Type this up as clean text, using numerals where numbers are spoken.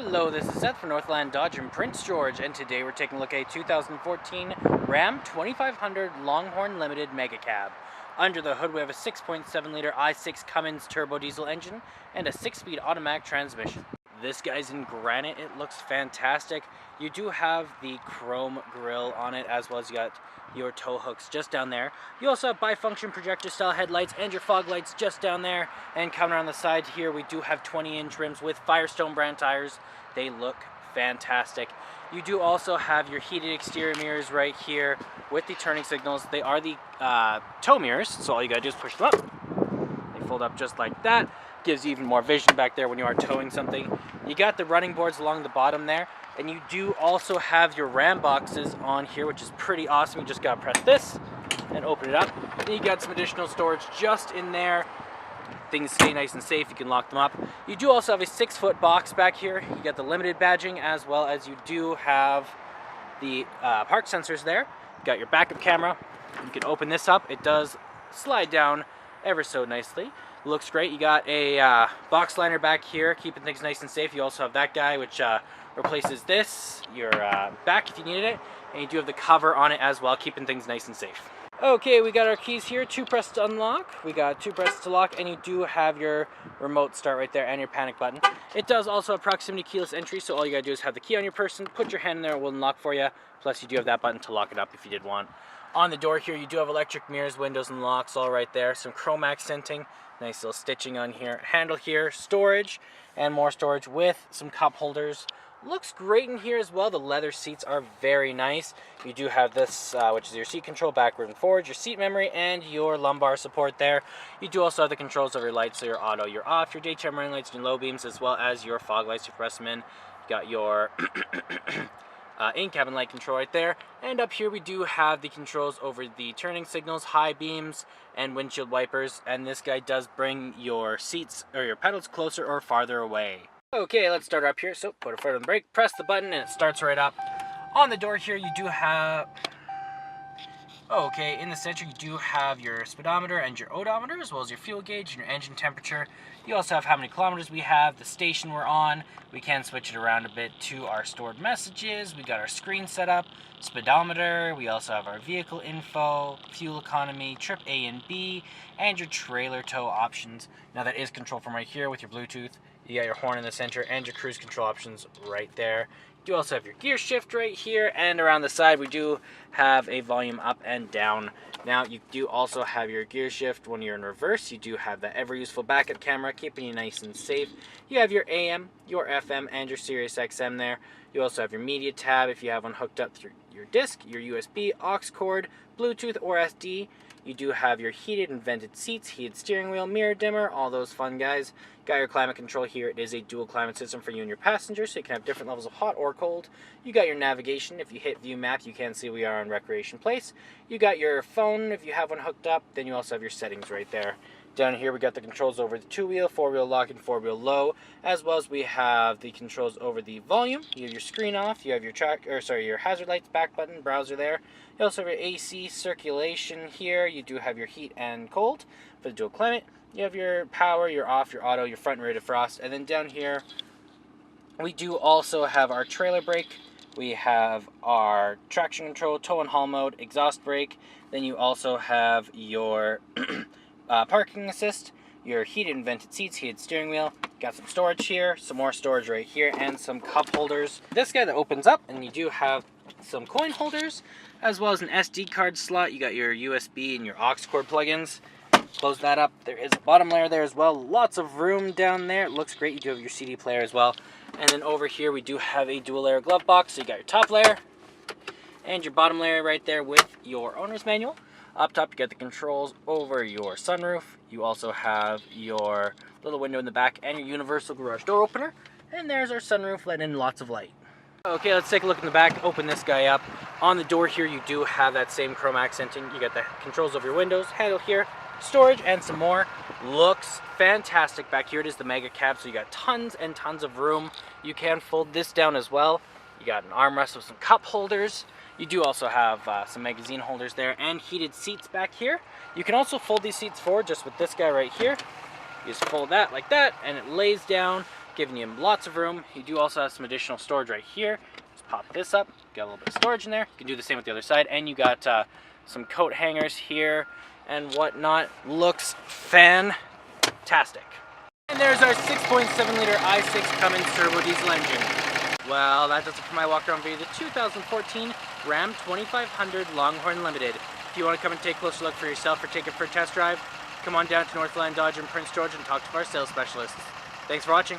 Hello, this is Seth from Northland Dodge in Prince George, and today we're taking a look at a 2014 Ram 2500 Longhorn Limited Mega Cab. Under the hood we have a 6.7-liter i6 Cummins turbo diesel engine and a 6-speed automatic transmission. This guy's in granite. It looks fantastic. You do have the chrome grille on it, as well as you got your tow hooks just down there. You also have bifunction projector style headlights and your fog lights just down there. And coming around the side here, we do have 20-inch rims with Firestone brand tires. They look fantastic. You do also have your heated exterior mirrors right here with the turning signals. They are the tow mirrors, so all you gotta do is push them up. They fold up just like that. Gives you even more vision back there when you are towing something. You got the running boards along the bottom there, and you do also have your Ram boxes on here, which is pretty awesome. You just gotta press this and open it up. Then you got some additional storage just in there. Things stay nice and safe. You can lock them up. You do also have a 6-foot box back here. You got the limited badging, as well as you do have the park sensors there. You got your backup camera. You can open this up. It does slide down ever so nicely. Looks great. You got a box liner back here, keeping things nice and safe. You also have that guy, which replaces this, your back if you needed it, and you do have the cover on it as well, keeping things nice and safe. Okay, we got our keys here, 2 presses to unlock, we got 2 presses to lock, and you do have your remote start right there and your panic button. It does also have proximity keyless entry, so all you gotta do is have the key on your person, put your hand in there, it will unlock for you, plus you do have that button to lock it up if you did want. On the door here, you do have electric mirrors, windows, and locks all right there. Some chrome accenting, nice little stitching on here. Handle here, storage, and more storage with some cup holders. Looks great in here as well. The leather seats are very nice. You do have this, which is your seat control, backward and forward, your seat memory, and your lumbar support there. You do also have the controls of your lights, so your auto, your off, your daytime running lights, and your low beams, as well as your fog lights. You press them in. You got your in-cabin light control right there. And up here we do have the controls over the turning signals, high beams, and windshield wipers. And this guy does bring your seats or your pedals closer or farther away. Okay, let's start up here. So put a foot on the brake, press the button, and it starts right up. On the door here you do have... Okay, in the center you do have your speedometer and your odometer, as well as your fuel gauge and your engine temperature. You also have how many kilometers we have, the station we're on. We can switch it around a bit to our stored messages. We got our screen set up, speedometer. We also have our vehicle info, fuel economy, trip A and B, and your trailer tow options. Now that is controlled from right here with your Bluetooth. You got your horn in the center and your cruise control options right there. You also have your gear shift right here, and around the side we do have a volume up and down. Now you do also have your gear shift when you're in reverse. You do have the ever useful backup camera, keeping you nice and safe. You have your AM, your FM, and your Sirius XM there. You also have your media tab if you have one hooked up through your disc, your USB, aux cord, Bluetooth, or SD. You do have your heated and vented seats, heated steering wheel, mirror dimmer, all those fun guys. Got your climate control here. It is a dual climate system for you and your passengers, so you can have different levels of hot or cold. You got your navigation. If you hit view map, you can see we are on Recreation Place. You got your phone if you have one hooked up. Then you also have your settings right there. Down here we got the controls over the 2-wheel, 4-wheel lock, and 4-wheel low, as well as we have the controls over the volume. You have your screen off, you have your hazard lights, back button, browser there. You also have your AC circulation here. You do have your heat and cold for the dual climate. You have your power, your off, your auto, your front and rear defrost, and then down here we do also have our trailer brake. We have our traction control, tow and haul mode, exhaust brake. Then you also have your parking assist, your heated and vented seats, heated steering wheel. Got some storage here, some more storage right here, and some cup holders. This guy that opens up, and you do have some coin holders, as well as an SD card slot. You got your USB and your aux cord plugins. Close that up. There is a bottom layer there as well. Lots of room down there. It looks great. You do have your CD player as well. And then over here we do have a dual layer glove box. So you got your top layer and your bottom layer right there with your owner's manual. Up top you got the controls over your sunroof. You also have your little window in the back and your universal garage door opener. And there's our sunroof, letting in lots of light. Okay, let's take a look in the back. Open this guy up. On the door here you do have that same chrome accenting. You got the controls over your windows, handle here, storage, and some more. Looks fantastic back here. It is the Mega Cab, so you got tons and tons of room. You can fold this down as well. You got an armrest with some cup holders. You do also have some magazine holders there and heated seats back here. You can also fold these seats forward just with this guy right here. You just fold that like that and it lays down. giving you lots of room. You do also have some additional storage right here. Just pop this up, got a little bit of storage in there. You can do the same with the other side, and you got some coat hangers here and whatnot. Looks fantastic. And there's our 6.7 liter i6 Cummins turbo diesel engine. Well, that does it for my walk around video, the 2014 Ram 2500 Longhorn Limited. If you want to come and take a closer look for yourself or take it for a test drive, come on down to Northland Dodge in Prince George and talk to our sales specialists. Thanks for watching.